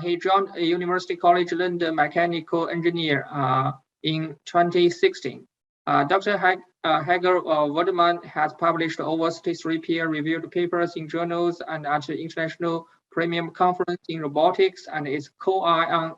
He joined a University College London mechanical engineer in 2016. Dr. Hager Wurdemann has published over 63 peer-reviewed papers in journals and at the International Premium Conference in Robotics, and is co-eye on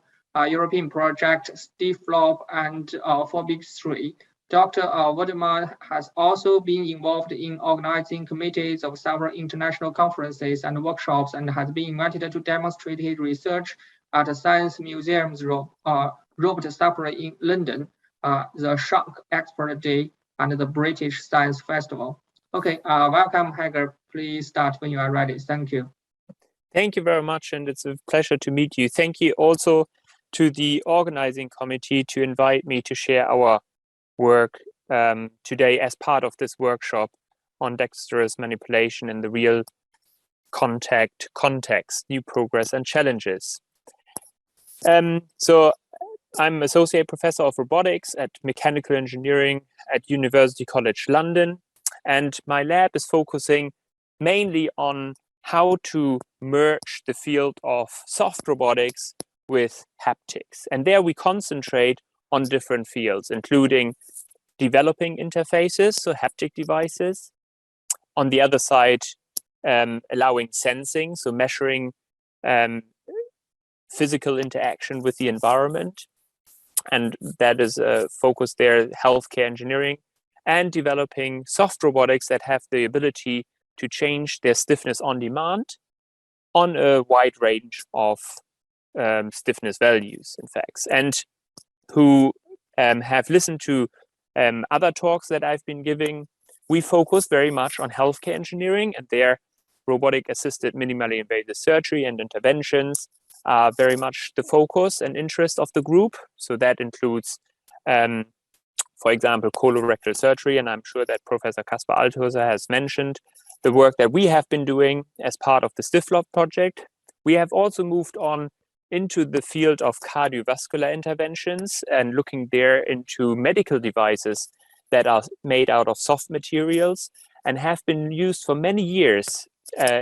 European project STIFLOP and Forbix3. Dr. Wurdemann has also been involved in organizing committees of several international conferences and workshops, and has been invited to demonstrate his research at the Science Museum's Robot Supper in London, the Shank Expert Day, and the British Science Festival. Okay, welcome, Hager. Please start when you are ready. Thank you. Thank you very much, and it's a pleasure to meet you. Thank you also to the organizing committee to invite me to share our work today as part of this workshop on dexterous manipulation in the real context, new progress and challenges. So I'm Associate Professor of Robotics at Mechanical Engineering at University College London, and my lab is focusing mainly on how to merge the field of soft robotics with haptics. And there we concentrate on different fields, including developing interfaces, so haptic devices. On the other side, allowing sensing, so measuring physical interaction with the environment. And that is focused there, healthcare engineering, and developing soft robotics that have the ability to change their stiffness on demand on a wide range of stiffness values, in fact, and who have listened to other talks that I've been giving. We focus very much on healthcare engineering, and their robotic-assisted minimally invasive surgery and interventions are very much the focus and interest of the group. So that includes, for example, colorectal surgery, and I'm sure that Professor Kaspar Althuser has mentioned the work that we have been doing as part of the STIFLOP project. We have also moved on into the field of cardiovascular interventions and looking there into medical devices that are made out of soft materials and have been used for many years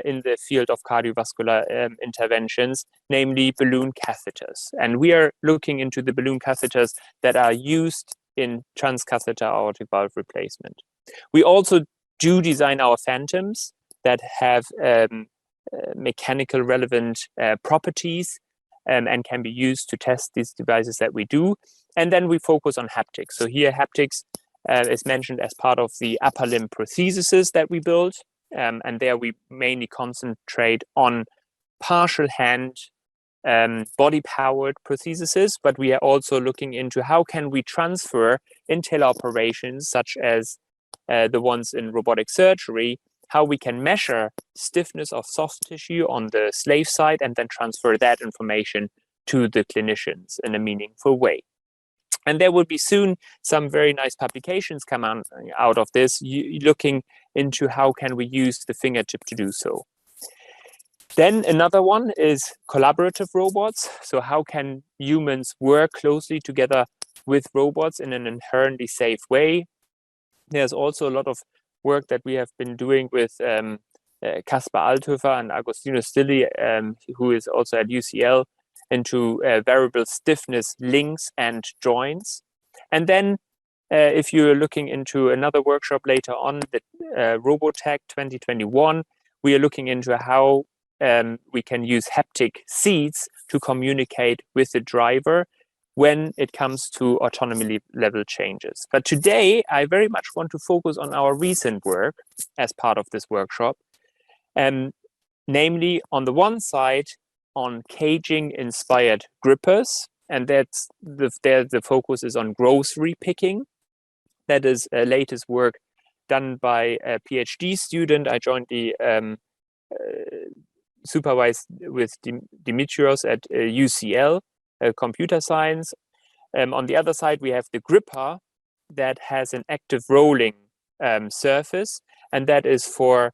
in the field of cardiovascular interventions, namely balloon catheters. And we are looking into the balloon catheters that are used in transcatheter aortic valve replacement. We also do design our phantoms that have mechanical relevant properties and can be used to test these devices that we do. And then we focus on haptics. So here haptics is mentioned as part of the upper limb prostheses that we build. And there we mainly concentrate on partial hand body-powered prostheses, but we are also looking into how can we transfer in teleoperations, such as the ones in robotic surgery, how we can measure stiffness of soft tissue on the slave side and then transfer that information to the clinicians in a meaningful way. And there will be soon some very nice publications come out of this, looking into how can we use the fingertip to do so. Then another one is collaborative robots. So how can humans work closely together with robots in an inherently safe way? There's also a lot of work that we have been doing with Kaspar Althuser and Agostino Stilli, who is also at UCL, into variable stiffness links and joints. And then if you're looking into another workshop later on, the Robotech 2021, we are looking into how we can use haptic seats to communicate with the driver when it comes to autonomy level changes. But today, I very much want to focus on our recent work as part of this workshop, namely on the one side, on caging-inspired grippers, and that's the focus is on grocery picking. That is latest work done by a PhD student. I joined the supervised with Dimitrios at UCL, computer science. On the other side, we have the gripper that has an active rolling surface, and that is for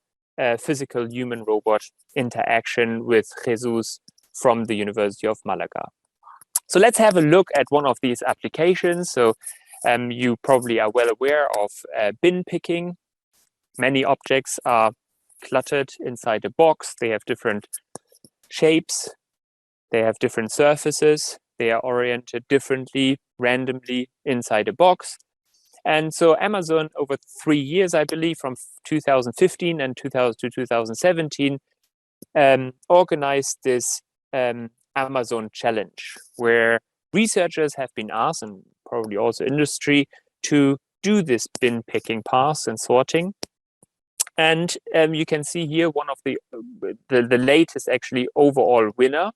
physical human-robot interaction with Jesus from the University of Malaga. So let's have a look at one of these applications. So you probably are well aware of bin picking. Many objects are cluttered inside a box. They have different shapes. They have different surfaces. They are oriented differently, randomly inside a box. And so Amazon, over 3 years, I believe, from 2015 and 2000 to 2017, organized this Amazon challenge, where researchers have been asked, and probably also industry, to do this bin picking pass and sorting. And you can see here one of the latest, actually, overall winner,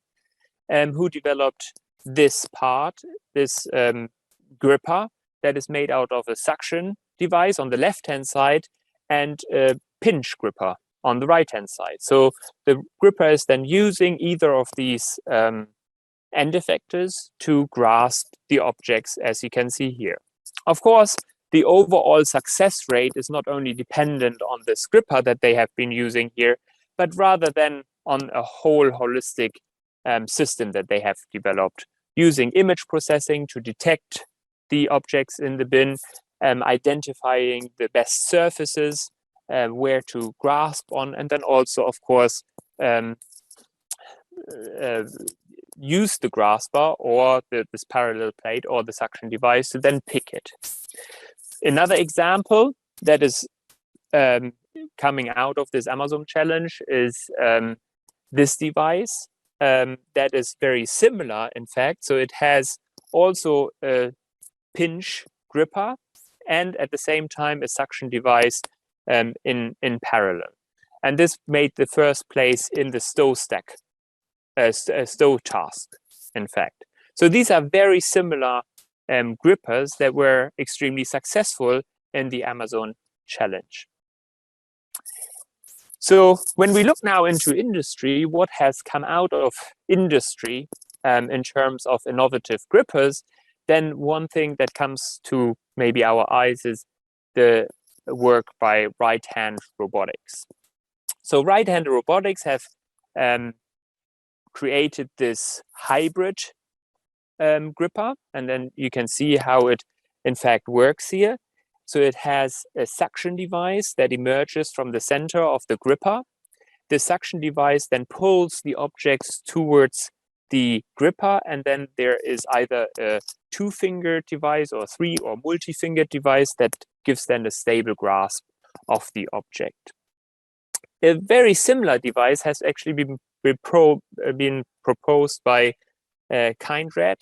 who developed this part, this gripper, that is made out of a suction device on the left-hand side and a pinch gripper on the right-hand side. So the gripper is then using either of these end effectors to grasp the objects, as you can see here. Of course, the overall success rate is not only dependent on this gripper that they have been using here, but rather than on a whole holistic system that they have developed, using image processing to detect the objects in the bin, identifying the best surfaces where to grasp on, and then also, of course, use the grasper or this parallel plate or the suction device to then pick it. Another example that is coming out of this Amazon challenge is this device that is very similar, in fact. So it has also a pinch gripper and at the same time a suction device in parallel. And this made the first place in the stow task, in fact. So these are very similar grippers that were extremely successful in the Amazon challenge. So when we look now into industry, what has come out of industry in terms of innovative grippers, then one thing that comes to maybe our eyes is the work by right-hand robotics. So right-hand robotics have created this hybrid gripper, and then you can see how it in fact works here. So it has a suction device that emerges from the center of the gripper. The suction device then pulls the objects towards the gripper, and then there is either a 2-finger device or 3 or multi-finger device that gives then a stable grasp of the object. A very similar device has actually been proposed by Kindred,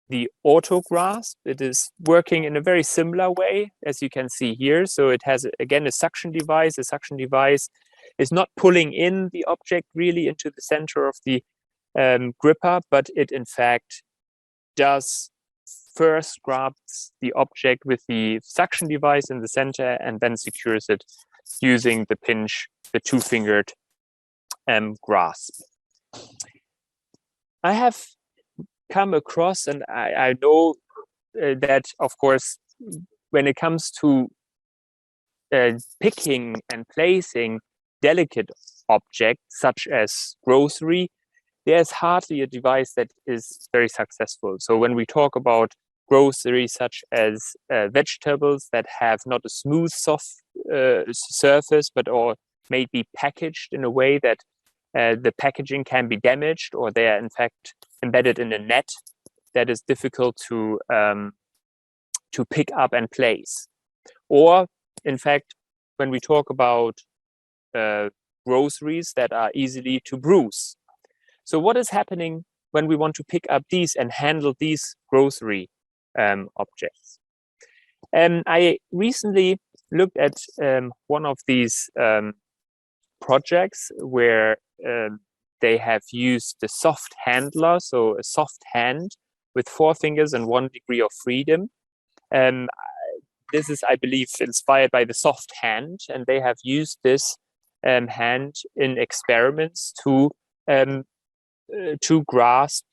the auto grasp. It is working in a very similar way, as you can see here. So it has, again, a suction device. The suction device is not pulling in the object really into the center of the gripper, but it in fact does first grabs the object with the suction device in the center and then secures it using the pinch, the 2-fingered grasp. I have come across, and I know that, of course, when it comes to picking and placing delicate objects such as grocery, there's hardly a device that is very successful. So when we talk about grocery such as vegetables that have not a smooth, soft surface, but or may be packaged in a way that the packaging can be damaged, or they are in fact embedded in a net that is difficult to pick up and place. Or in fact, when we talk about groceries that are easily to bruise. So what is happening when we want to pick up these and handle these grocery objects? I recently looked at one of these projects where they have used the soft handler, so a soft hand with 4 fingers and 1 degree of freedom. This is, I believe, inspired by the soft hand, and they have used this hand in experiments to grasp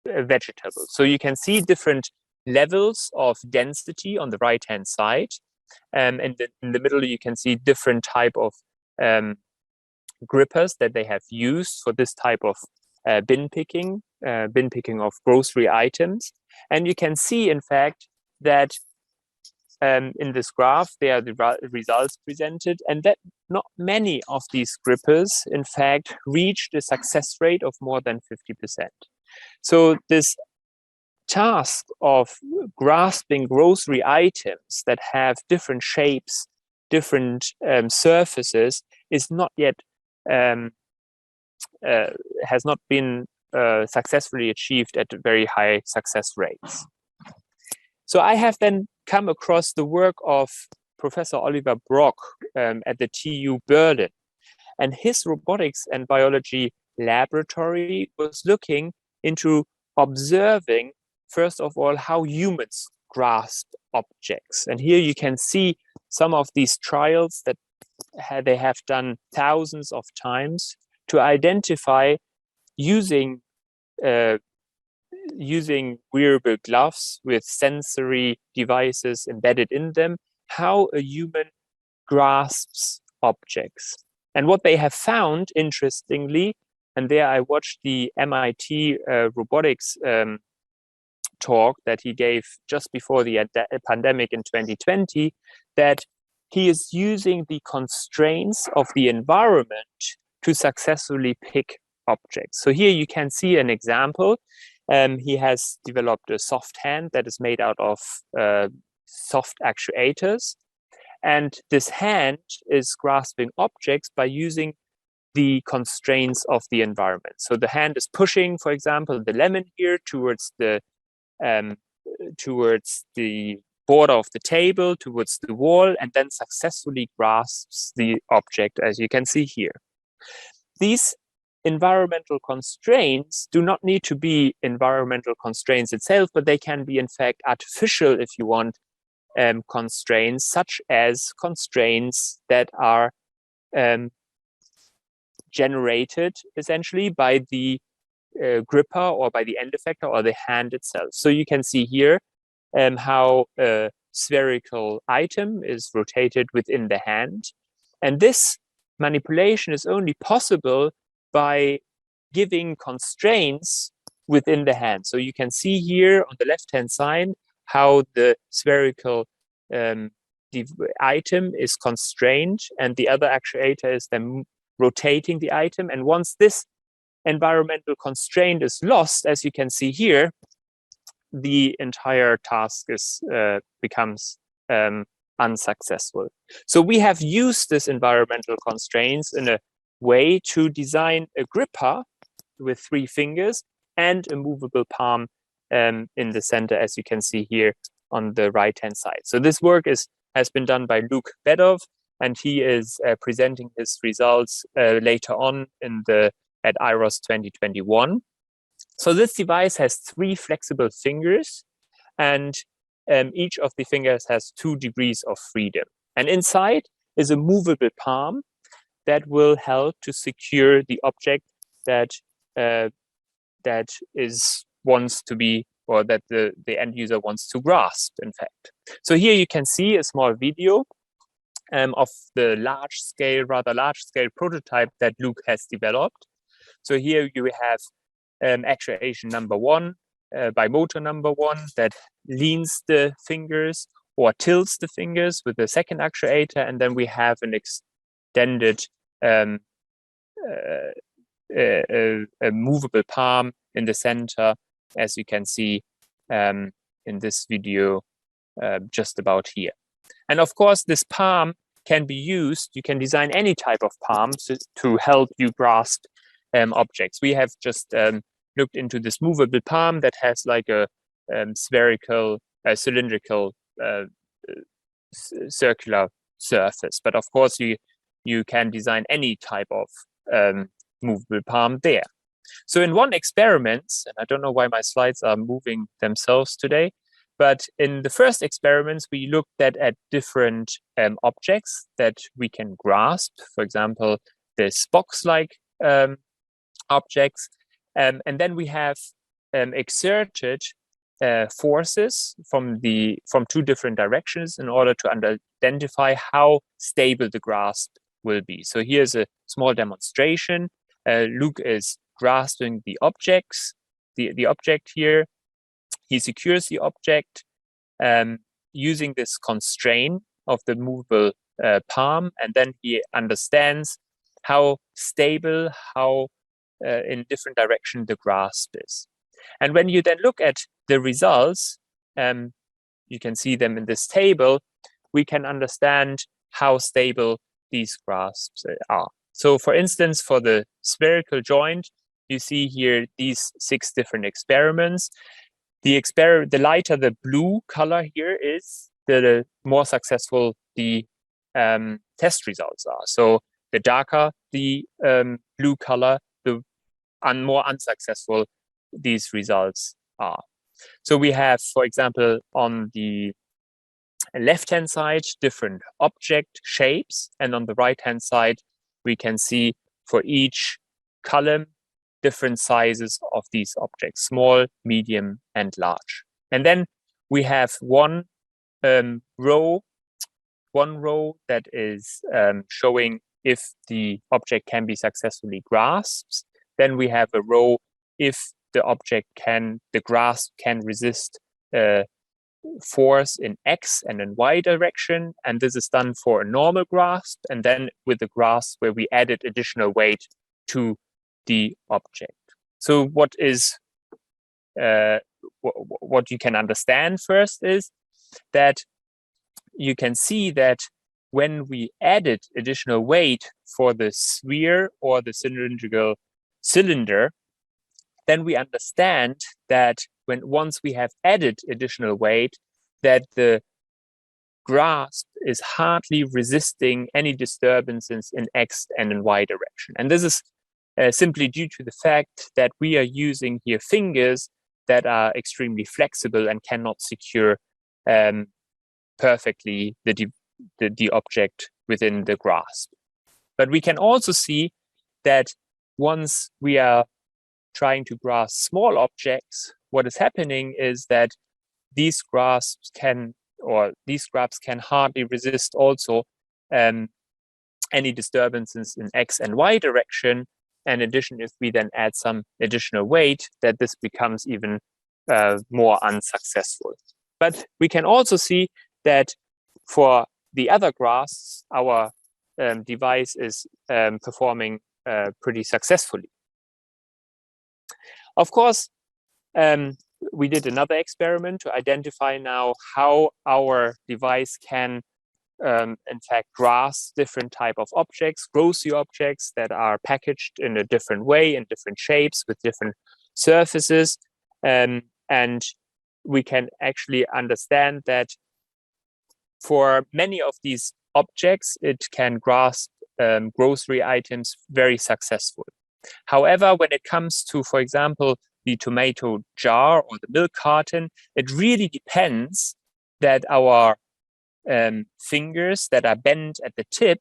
vegetables. So you can see different levels of density on the right-hand side. And in the middle, you can see different type of grippers that they have used for this type of bin picking of grocery items. And you can see, in fact, that in this graph, they are the results presented, and that not many of these grippers, in fact, reached a success rate of more than 50%. So this task of grasping grocery items that have different shapes, different surfaces, is not yet has not been successfully achieved at very high success rates. So I have then come across the work of Professor Oliver Brock at the TU Berlin, and his robotics and biology laboratory was looking into observing, first of all, how humans grasp objects. And here you can see some of these trials that they have done thousands of times to identify using wearable gloves with sensory devices embedded in them, how a human grasps objects. And what they have found, interestingly, and there I watched the MIT robotics talk that he gave just before the pandemic in 2020, that he is using the constraints of the environment to successfully pick objects. So here you can see an example. He has developed a soft hand that is made out of soft actuators. And this hand is grasping objects by using the constraints of the environment. So the hand is pushing, for example, the lemon here towards the border of the table, towards the wall, and then successfully grasps the object, as you can see here. These environmental constraints do not need to be environmental constraints itself, but they can be, in fact, artificial, if you want, constraints, such as constraints that are generated essentially by the gripper or by the end effector or the hand itself. So you can see here how a spherical item is rotated within the hand. And this manipulation is only possible by giving constraints within the hand. So you can see here on the left-hand side how the spherical item is constrained, and the other actuator is then rotating the item. And once this environmental constraint is lost, as you can see here, the entire task is becomes unsuccessful. So we have used this environmental constraints in a way to design a gripper with 3 fingers and a movable palm in the center, as you can see here on the right-hand side. So this work has been done by Luke Bedov, and he is presenting his results later on at IROS 2021. So this device has 3 flexible fingers, and each of the fingers has 2 degrees of freedom. And inside is a movable palm that will help to secure the object that wants to be, or that the end user wants to grasp, in fact. So here you can see a small video of the rather large scale prototype that Luke has developed. So here you have actuation number 1 by motor number 1 that leans the fingers or tilts the fingers with the second actuator, and then we have an extended a movable palm in the center, as you can see in this video just about here. And of course, this palm can be used, you can design any type of palm to help you grasp objects. We have just looked into this movable palm that has like a spherical, cylindrical, circular surface. But of course, you can design any type of movable palm there. So in one experiment, and I don't know why my slides are moving themselves today, but in the first experiments, we looked at different objects that we can grasp. For example, this box-like objects. And then we have exerted forces from 2 different directions in order to identify how stable the grasp will be. So here's a small demonstration. Luke is grasping the objects, the object here. He secures the object. using this constraint of the movable palm, and then he understands how stable, how in different direction the grasp is. And when you then look at the results, you can see them in this table, we can understand how stable these grasps are. So for instance, for the spherical joint, you see here these 6 different experiments. The lighter the blue color here is, the more successful the test results are. So the darker the blue color, the more unsuccessful these results are. So we have, for example, on the left-hand side, different object shapes, and on the right-hand side, we can see for each column different sizes of these objects: small, medium, and large. And then we have one row that is showing if the object can be successfully grasped. Then we have a row if the grasp can resist force in X and in Y direction, and this is done for a normal grasp, and then with the grasp where we added additional weight to the object. So what you can understand first is that you can see that when we added additional weight for the sphere or the cylindrical cylinder, then we understand that once we have added additional weight, that the grasp is hardly resisting any disturbances in X and in Y direction. And this is simply due to the fact that we are using here fingers that are extremely flexible and cannot secure perfectly the object within the grasp. But we can also see that once we are trying to grasp small objects, what is happening is that these grasps can hardly resist also any disturbances in X and Y direction. In addition, if we then add some additional weight, that this becomes even more unsuccessful. But we can also see that for the other grasps, our device is performing pretty successfully. Of course, we did another experiment to identify now how our device can in fact grasp different type of objects, grocery objects that are packaged in a different way, in different shapes, with different surfaces. And we can actually understand that for many of these objects, it can grasp grocery items very successfully. However, when it comes to, for example, the tomato jar or the milk carton, it really depends that our fingers that are bent at the tip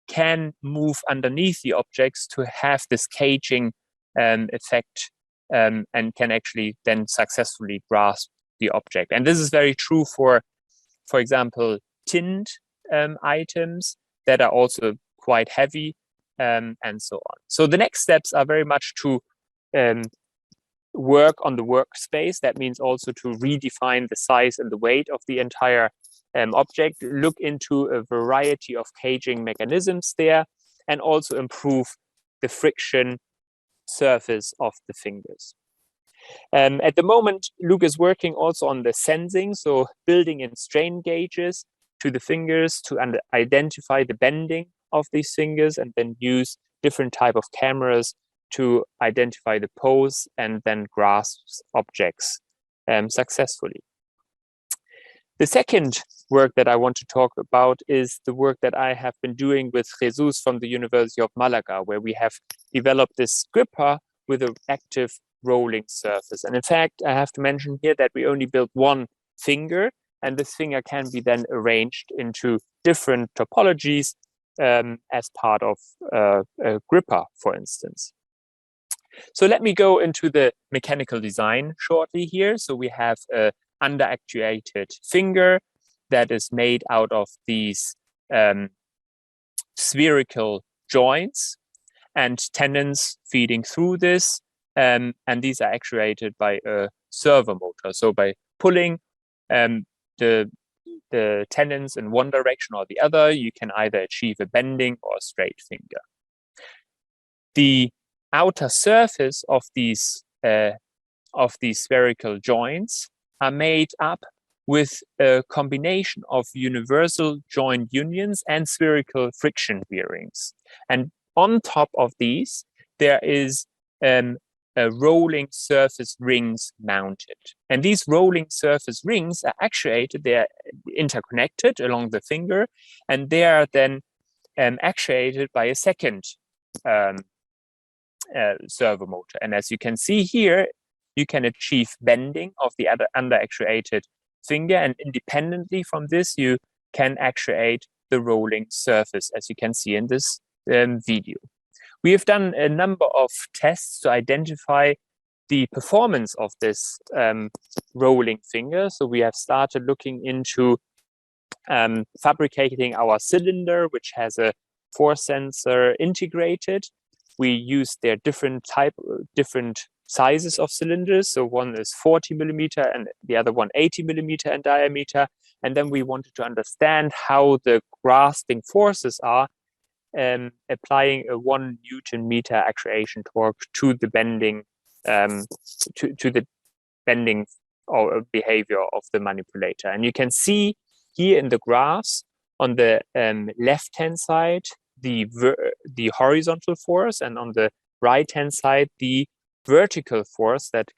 can move underneath the objects to have this caging effect and can actually then successfully grasp the object. And this is very true for example, tinned items that are also quite heavy and so on. So the next steps are very much to work on the workspace. That means also to redefine the size and the weight of the entire object, look into a variety of caging mechanisms there, and also improve the friction surface of the fingers. At the moment, Luke is working also on the sensing, so building in strain gauges to the fingers to identify the bending of these fingers, and then use different type of cameras to identify the pose and then grasp objects successfully. The second work that I want to talk about is the work that I have been doing with Jesus from the University of Malaga, where we have developed this gripper with an active rolling surface. And in fact, I have to mention here that we only built one finger, and this finger can be then arranged into different topologies as part of a gripper, for instance. So let me go into the mechanical design shortly here. So we have a under-actuated finger that is made out of these spherical joints and tendons feeding through this. And these are actuated by a servo motor. So by pulling the the tendons in one direction or the other, you can either achieve a bending or a straight finger. The outer surface of these spherical joints are made up with a combination of universal joint unions and spherical friction bearings. And on top of these, there is rolling surface rings mounted. And these rolling surface rings are actuated, they are interconnected along the finger, and they are then actuated by a second servo motor. And as you can see here, you can achieve bending of the other under-actuated finger, and independently from this, you can actuate the rolling surface, as you can see in this video. We have done a number of tests to identify the performance of this rolling finger. So we have started looking into fabricating our cylinder, which has a force sensor integrated. We use their different sizes of cylinders. So one is 40 millimeter and the other one 80 millimeter in diameter. And then we wanted to understand how the grasping forces are applying a 1 Newton meter actuation torque to the bending to the bending or behavior of the manipulator. And you can see here in the graphs on the left-hand side the horizontal force, and on the right-hand side the vertical force that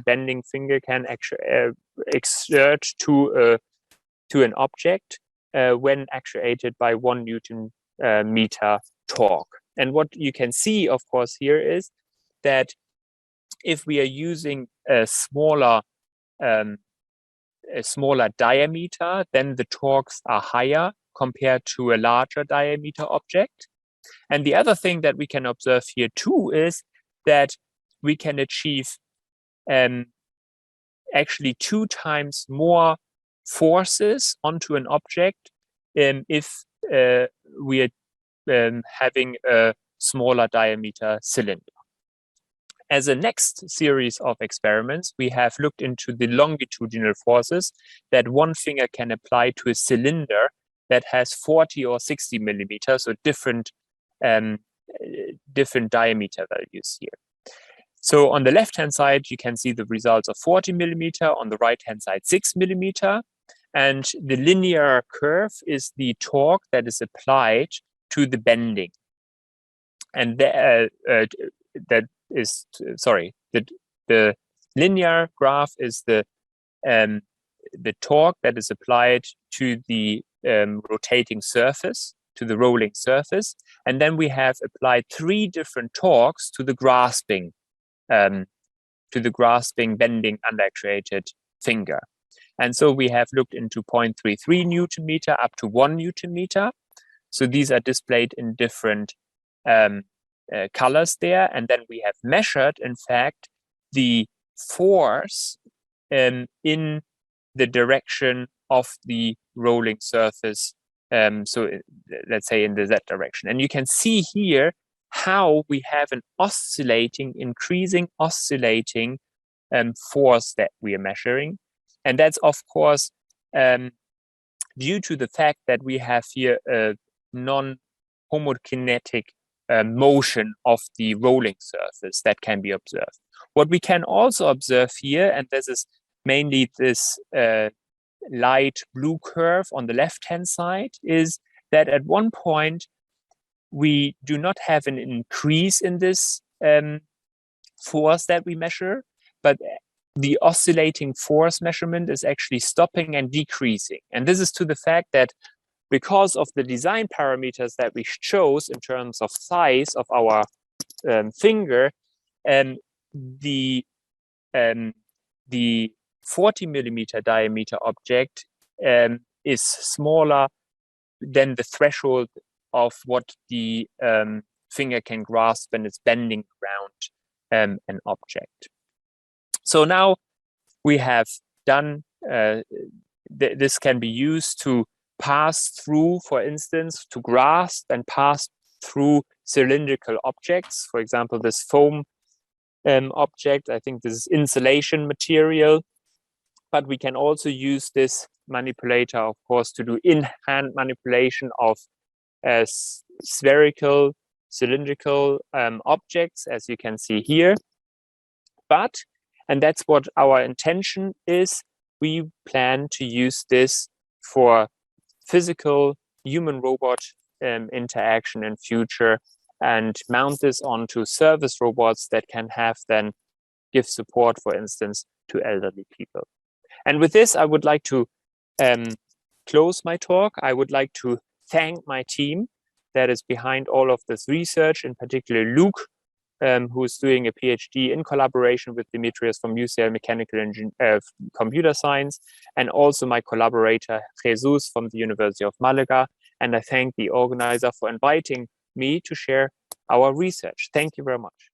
bending finger can actually exert to an object when actuated by 1 Newton meter torque. And what you can see, of course, here is that if we are using a smaller diameter, then the torques are higher compared to a larger diameter object. And the other thing that we can observe here too is that we can achieve actually 2 times more forces onto an object if we are having a smaller diameter cylinder. As a next series of experiments, we have looked into the longitudinal forces that one finger can apply to a cylinder that has 40 or 60 millimeters, so different diameter values here. So on the left-hand side, you can see the results of 40 millimeter, on the right-hand side, 6 millimeter. And the linear curve is the torque that is applied to the bending. And the linear graph is the torque that is applied to the rotating surface, to the rolling surface. And then we have applied 3 different torques to the grasping bending under-actuated finger. And so we have looked into 0.33 Newton meter up to 1 Newton meter. So these are displayed in different colors there. And then we have measured, in fact, the force in the direction of the rolling surface. So let's say in the Z direction. And you can see here how we have an increasing oscillating force that we are measuring. And that's, of course, due to the fact that we have here a non-homokinetic motion of the rolling surface that can be observed. What we can also observe here, and this is mainly this light blue curve on the left-hand side, is that at one point we do not have an increase in this force that we measure, but the oscillating force measurement is actually stopping and decreasing. And this is to the fact that because of the design parameters that we chose in terms of size of our finger, the 40 millimeter diameter object is smaller than the threshold of what the finger can grasp when it's bending around an object. So now we have done, this can be used to pass through, for instance, to grasp and pass through cylindrical objects. For example, this foam object, I think this is insulation material, but we can also use this manipulator, of course, to do in-hand manipulation of spherical, cylindrical objects, as you can see here. But, and that's what our intention is, we plan to use this for physical human-robot interaction in future and mount this onto service robots that can have then give support, for instance, to elderly people. And with this, I would like to close my talk. I would like to thank my team that is behind all of this research, in particular Luke, who is doing a PhD in collaboration with Demetrius from UCL Mechanical Computer Science, and also my collaborator Jesus from the University of Malaga. And I thank the organizer for inviting me to share our research. Thank you very much.